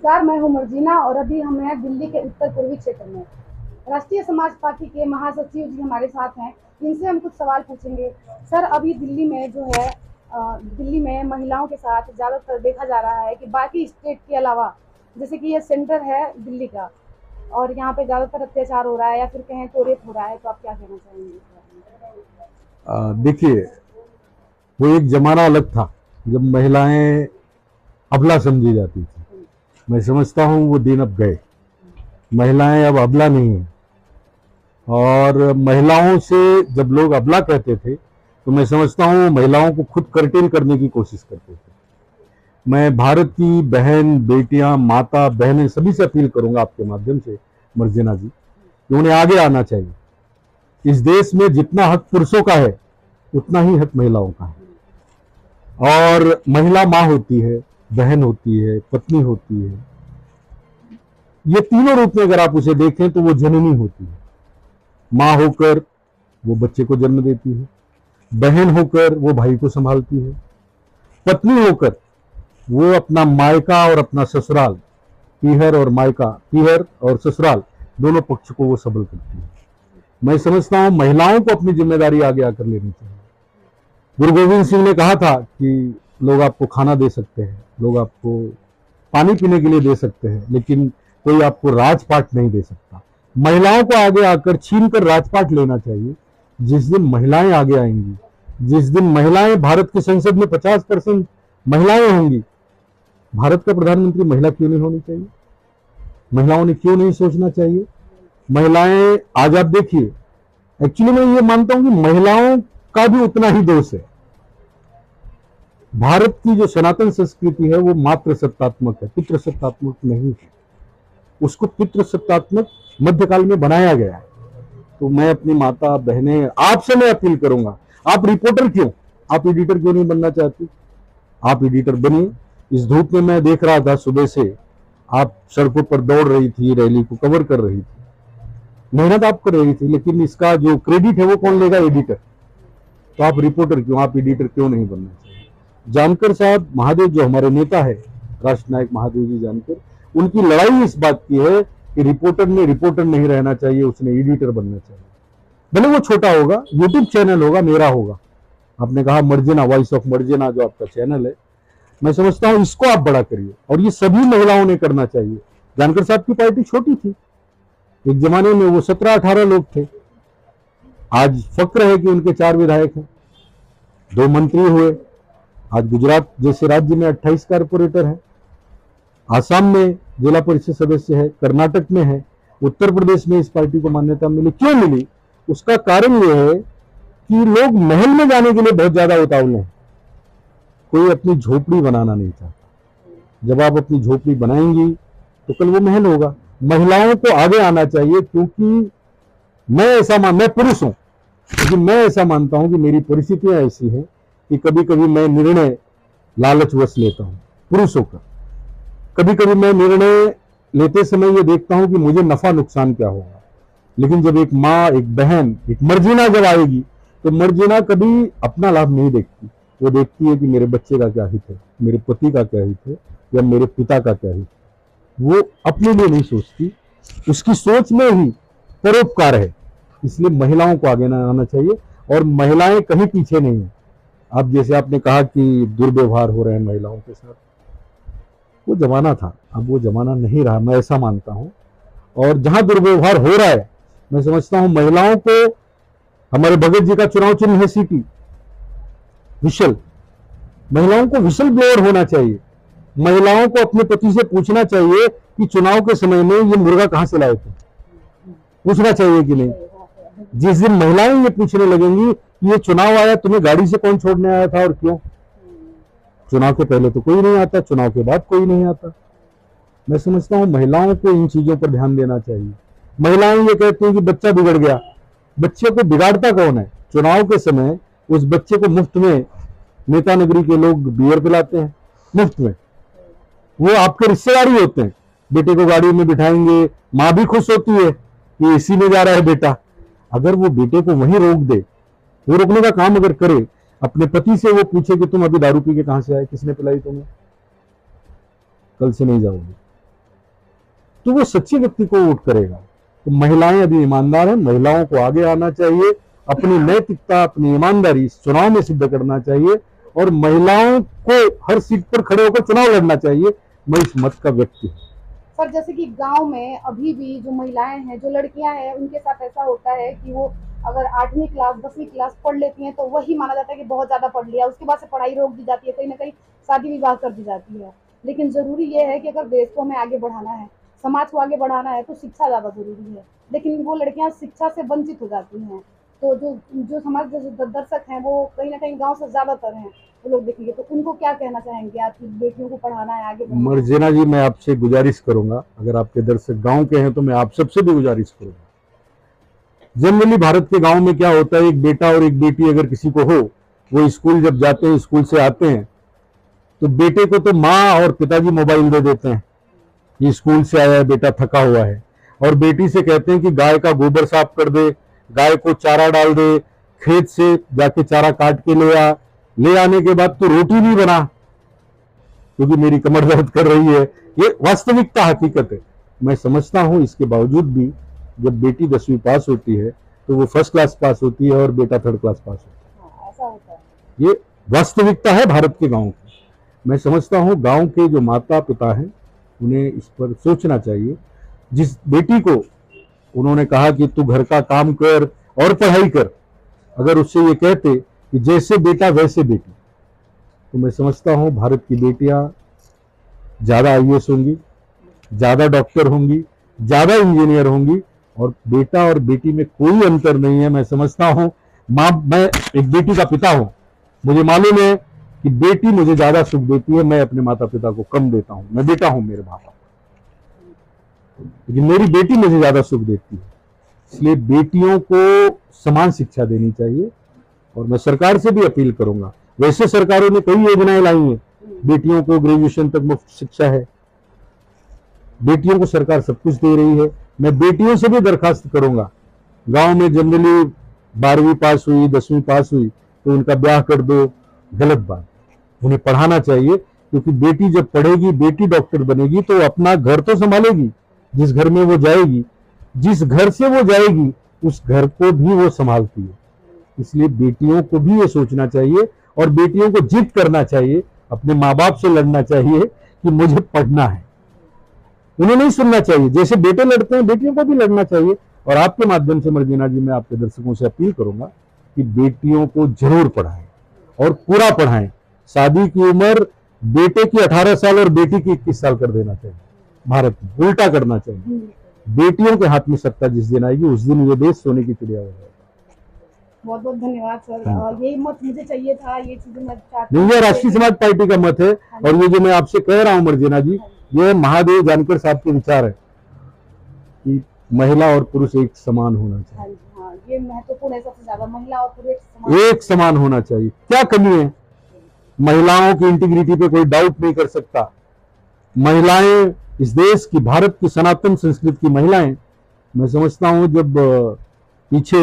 नमस्कार, मैं हूँ मर्जीना और अभी हम हैं दिल्ली के उत्तर पूर्वी क्षेत्र में। राष्ट्रीय समाज पार्टी के महासचिव जी हमारे साथ हैं। इनसे हम कुछ सवाल पूछेंगे। सर, अभी दिल्ली में जो है दिल्ली में महिलाओं के साथ ज़्यादातर देखा जा रहा है कि बाकी स्टेट के अलावा, जैसे कि ये सेंटर है दिल्ली का, और यहाँ पे ज़्यादातर अत्याचार हो रहा है या फिर कहें तो रेप हो रहा है। तो आप क्या कहना चाहेंगे इस बारे में? देखिए, वो एक जमाना अलग था जब महिलाएं अबला समझी जाती थी। मैं समझता हूँ वो दिन अब गए। महिलाएं अब अबला नहीं है। और महिलाओं से जब लोग अबला कहते थे तो मैं समझता हूँ वो महिलाओं को खुद कर्टेल करने की कोशिश करते थे। मैं भारत की बहन, बेटियां, माता, बहनें सभी से अपील करूंगा आपके माध्यम से मर्जिना जी कि उन्हें आगे आना चाहिए। इस देश में जितना हक पुरुषों का है उतना ही हक महिलाओं का है। और महिला माँ होती है, बहन होती है, पत्नी होती है। ये तीनों रूप में अगर आप उसे देखें तो वो जननी होती है। माँ होकर वो बच्चे को जन्म देती है, बहन होकर वो भाई को संभालती है, पत्नी होकर वो अपना मायका और अपना ससुराल, पीहर और मायका, पीहर और ससुराल दोनों पक्ष को वो सबल करती है। मैं समझता हूं महिलाओं को अपनी जिम्मेदारी आगे आकर लेनी चाहिए। गुरु गोविंद सिंह ने कहा था कि लोग आपको खाना दे सकते हैं, लोग आपको पानी पीने के लिए दे सकते हैं, लेकिन कोई आपको राजपाट नहीं दे सकता। महिलाओं को आगे आकर छीनकर राजपाट लेना चाहिए। जिस दिन महिलाएं आगे आएंगी, जिस दिन महिलाएं भारत की संसद में 50% महिलाएं होंगी, भारत का प्रधानमंत्री महिला क्यों नहीं होनी चाहिए? महिलाओं ने क्यों नहीं सोचना चाहिए? महिलाएं आज आप देखिए, एक्चुअली मैं ये मानता हूं कि महिलाओं का भी उतना ही दोष है। भारत की जो सनातन संस्कृति है वो मात्र सत्तात्मक है, पितृ सत्तात्मक नहीं है। उसको पितृ सत्तात्मक मध्यकाल में बनाया गया है। तो मैं अपनी माता, बहनें, आपसे मैं अपील करूंगा, आप रिपोर्टर क्यों, आप एडिटर क्यों नहीं बनना चाहती? आप एडिटर बनिए। इस धूप में मैं देख रहा था सुबह से आप सड़कों पर दौड़ रही थी, रैली को कवर कर रही थी, मेहनत आप कर रही थी, लेकिन इसका जो क्रेडिट है वो कौन लेगा? एडिटर। तो आप रिपोर्टर क्यों, आप एडिटर क्यों नहीं बनना चाहिए? जानकर साहब महादेव जो हमारे नेता है, राष्ट्र नायक महादेव जी जानकर, उनकी लड़ाई इस बात की है कि रिपोर्टर ने रिपोर्टर नहीं रहना चाहिए, उसने एडिटर बनना चाहिए। भले वो छोटा होगा, यूट्यूब चैनल होगा, मेरा होगा। आपने कहा मर्जिना, वॉइस ऑफ मर्जिना जो आपका चैनल है, मैं समझता हूं इसको आप बड़ा करिए और ये सभी महिलाओं ने करना चाहिए। जानकर साहब की पार्टी छोटी थी, एक जमाने में वो 17-18 लोग थे। आज फक्र है कि उनके 4 विधायक हैं, 2 मंत्री हुए। आज गुजरात जैसे राज्य में 28 कारपोरेटर हैं, आसाम में जिला परिषद सदस्य है, कर्नाटक में है, उत्तर प्रदेश में इस पार्टी को मान्यता मिली। क्यों मिली? उसका कारण यह है कि लोग महल में जाने के लिए बहुत ज्यादा उतावले हैं, कोई अपनी झोपड़ी बनाना नहीं चाहता। जब आप अपनी झोपड़ी बनाएंगी तो कल वो महल होगा। महिलाओं को आगे आना चाहिए, क्योंकि मैं पुरुष हूं, लेकिन मैं ऐसा मानता हूं कि मेरी परिस्थितियां ऐसी हैं कि कभी कभी मैं निर्णय लालचवश लेता हूं, पुरुष होकर। कभी कभी मैं निर्णय लेते समय ये देखता हूं कि मुझे नफा नुकसान क्या होगा। लेकिन जब एक माँ, एक बहन, एक मर्जिना जब आएगी तो मर्जिना कभी अपना लाभ नहीं देखती, वो देखती है कि मेरे बच्चे का क्या हित है, मेरे पति का क्या हित है, या मेरे पिता का क्या हित है। वो अपने लिए नहीं सोचती, उसकी सोच में ही परोपकार है। इसलिए महिलाओं को आगे ना आना चाहिए, और महिलाएं कहीं पीछे नहीं है। अब जैसे आपने कहा कि दुर्व्यवहार हो रहे हैं महिलाओं के साथ, वो जमाना था, अब वो जमाना नहीं रहा, मैं ऐसा मानता हूं। और जहां दुर्व्यवहार हो रहा है, मैं समझता हूं महिलाओं को, हमारे भगत जी का चुनाव चिन्ह है सीटी, विशल। महिलाओं को विशल ब्लोअर होना चाहिए। महिलाओं को अपने पति से पूछना चाहिए कि चुनाव के समय में ये मुर्गा कहां से लाए थे, पूछना चाहिए कि नहीं? जिस दिन महिलाएं ये पूछने लगेंगी कि ये चुनाव आया, तुम्हें गाड़ी से कौन छोड़ने आया था और क्यों? चुनाव के पहले तो कोई नहीं आता, चुनाव के बाद कोई नहीं आता। मैं समझता हूं महिलाओं को इन चीजों पर ध्यान देना चाहिए। महिलाएं ये कहती हैं कि बच्चा बिगड़ गया, बच्चे को बिगाड़ता कौन है? चुनाव के समय उस बच्चे को मुफ्त में नेता नगरी के लोग बियर पिलाते हैं, मुफ्त में। वो आपके रिश्तेदार ही होते हैं। बेटे को गाड़ी में बिठाएंगे, माँ भी खुश होती है कि एसी में जा रहा है बेटा। अगर वो बेटे को वहीं रोक दे, वो रोकने का काम अगर करे, अपने पति से वो पूछे कि तुम अभी दारू पी के कहां से आए, किसने पिलाई तुम्हें, कल से नहीं जाओगे। तो वो सच्चे व्यक्ति को वोट करेगा। तो महिलाएं अभी ईमानदार हैं, महिलाओं को आगे आना चाहिए, अपनी नैतिकता, अपनी ईमानदारी इस चुनाव में सिद्ध करना चाहिए और महिलाओं को हर सीट पर खड़े होकर चुनाव लड़ना चाहिए। मैं इस मत का व्यक्ति हूँ। सर जैसे कि गांव में अभी भी जो महिलाएं हैं, जो लड़कियां हैं, उनके साथ ऐसा होता है कि वो अगर 8वीं क्लास 10वीं क्लास पढ़ लेती हैं तो वही माना जाता है कि बहुत ज्यादा पढ़ लिया, उसके बाद से पढ़ाई रोक दी जाती है, कहीं ना कहीं शादी विवाह कर दी जाती है। लेकिन जरूरी ये है कि अगर देश को हमें आगे बढ़ाना है, समाज को आगे बढ़ाना है, तो शिक्षा ज्यादा जरूरी है। लेकिन वो लड़कियां शिक्षा से वंचित हो जाती हैं। तो जो जो समाज दर्शक हैं वो कहीं ना कहीं गाँव से ज्यादातर हैं, वो लोग देखेंगे। तो उनको क्या कहना चाहेंगे आप कि बेटियों को पढ़ाना है, आगे बढ़ाना है? मर्जना जी, मैं आपसे गुजारिश करूंगा, अगर आपके दर्शक गांव के हैं तो मैं आप सबसे भी गुजारिश करूंगा। जनरली भारत के गांव में क्या होता है, एक बेटा और एक बेटी अगर किसी को हो, वो स्कूल जब जाते हैं, स्कूल से आते हैं, तो बेटे को तो माँ और पिताजी मोबाइल दे देते हैं, ये स्कूल से आया है बेटा, थका हुआ है, और बेटी से कहते हैं कि गाय का गोबर साफ कर दे, गाय को चारा डाल दे, खेत से जाके चारा काट के ले आ, ले आने के बाद तो रोटी नहीं बना क्योंकि मेरी कमर दर्द कर रही है। ये वास्तविकता, हकीकत है। मैं समझता हूं इसके बावजूद भी जब बेटी 10वीं पास होती है तो वो फर्स्ट क्लास पास होती है और बेटा 3rd क्लास पास होता है। ऐसा होता है। ये वास्तविकता है भारत के गांव की। मैं समझता हूं गांव के जो माता पिता हैं उन्हें इस पर सोचना चाहिए। जिस बेटी को उन्होंने कहा कि तू घर का काम कर और पढ़ाई कर, अगर उससे ये कहते कि जैसे बेटा वैसे बेटी, तो मैं समझता हूं भारत की बेटियां ज्यादा IAS होंगी, ज्यादा डॉक्टर होंगी, ज्यादा इंजीनियर होंगी, और बेटा और बेटी में कोई अंतर नहीं है। मैं समझता हूं मैं एक बेटी का पिता हूं, मुझे मालूम है कि बेटी मुझे ज्यादा सुख देती है, मैं अपने माता पिता को कम देता हूं। मैं बेटा हूं मेरे बाप, लेकिन मेरी बेटी मुझे ज्यादा सुख देती है। इसलिए बेटियों को समान शिक्षा देनी चाहिए और मैं सरकार से भी अपील करूंगा। वैसे सरकारों ने कई योजनाएं लाई हैं, बेटियों को ग्रेजुएशन तक मुफ्त शिक्षा है, बेटियों को सरकार सब कुछ दे रही है। मैं बेटियों से भी दरखास्त करूंगा, गांव में जनरली 12वीं पास हुई, 10वीं पास हुई तो उनका ब्याह कर दो, गलत बात। उन्हें पढ़ाना चाहिए, क्योंकि बेटी जब पढ़ेगी, बेटी डॉक्टर बनेगी तो अपना घर तो संभालेगी, जिस घर में वो जाएगी, जिस घर से वो जाएगी उस घर को भी वो संभालती है। इसलिए बेटियों को भी ये सोचना चाहिए और बेटियों को जिद करना चाहिए, अपने माँ बाप से लड़ना चाहिए कि मुझे पढ़ना है। उन्हें नहीं सुनना चाहिए, जैसे बेटे लड़ते हैं बेटियों को भी लड़ना चाहिए। और आपके माध्यम से मर्जीना जी, मैं आपके दर्शकों से अपील करूंगा कि बेटियों को जरूर पढ़ाएं और पूरा पढ़ाएं। शादी की उम्र बेटे की 18 साल और बेटी की 21 साल कर देना चाहिए, भारत में उल्टा करना चाहिए। बेटियों के हाथ में सत्ता जिस दिन आएगी उस दिन ये देश सोने की चिड़िया हो जाएगा। बहुत बहुत धन्यवाद सर। यही मत मुझे चाहिए था, ये चीजें मैं चाहती हूँ। नहीं, ये राष्ट्रीय समाज पार्टी का मत है और ये जो मैं आपसे कह रहा हूँ मर्जीना जी, ये महादेव जानकर साहब के विचार है कि महिला और पुरुष एक समान होना चाहिए। हाँ, ये महत्वपूर्ण है सबसे ज्यादा, महिला और पुरुष एक समान होना चाहिए। क्या कमी है? महिलाओं की इंटीग्रिटी पे कोई डाउट नहीं कर सकता। महिलाएं इस देश की, भारत की सनातन संस्कृति की महिलाएं, मैं समझता हूं जब पीछे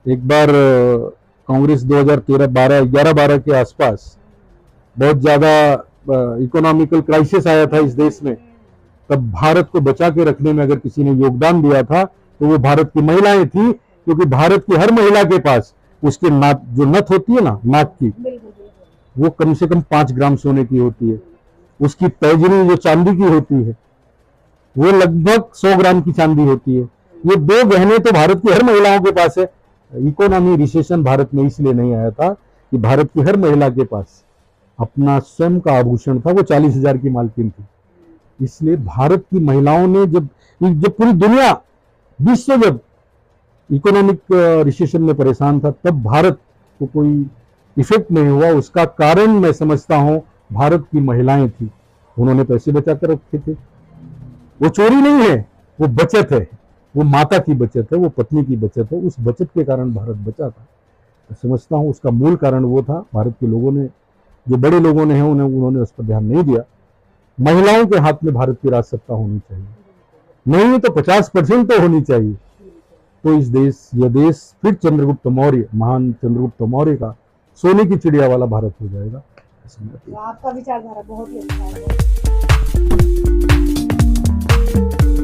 एक बार कांग्रेस 2013-12 के आसपास बहुत ज्यादा इकोनॉमिकल क्राइसिस आया था इस देश में, तब भारत को बचा के रखने में अगर किसी ने योगदान दिया था तो वो भारत की महिलाएं थी, क्योंकि भारत की हर महिला के पास उसके नाक, जो नथ होती है ना नाक की, वो कम से कम 5 ग्राम सोने की होती है। उसकी पैजनी जो चांदी की होती है वो लगभग 100 ग्राम की चांदी होती है। ये 2 गहने तो भारत की हर महिलाओं के पास है। इकोनॉमी रिसेशन भारत में इसलिए नहीं आया था कि भारत की हर महिला के पास अपना स्वयं का आभूषण था, वो 40,000 की मालकिन थी। इसलिए भारत की महिलाओं ने जब पूरी दुनिया, विश्व जब इकोनॉमिक रिसेशन में परेशान था, तब भारत को कोई इफेक्ट नहीं हुआ। उसका कारण मैं समझता हूं भारत की महिलाएं थी, उन्होंने पैसे बचा कर रखे थे। वो चोरी नहीं है, वो बचत है, वो माता की बचत है, वो पत्नी की बचत है। उस बचत के कारण भारत बचा था। मैं समझता हूं उसका मूल कारण वो था, भारत के लोगों ने, जो बड़े लोगों ने हैं उन्होंने उस पर ध्यान नहीं दिया। महिलाओं के हाथ में भारत की राज सत्ता होनी चाहिए, नहीं तो 50% तो होनी चाहिए। तो यह देश फिर चंद्रगुप्त मौर्य, महान चंद्रगुप्त मौर्य का सोने की चिड़िया वाला भारत हो जाएगा। आपका विचारधारा बहुत ही अच्छा है। है।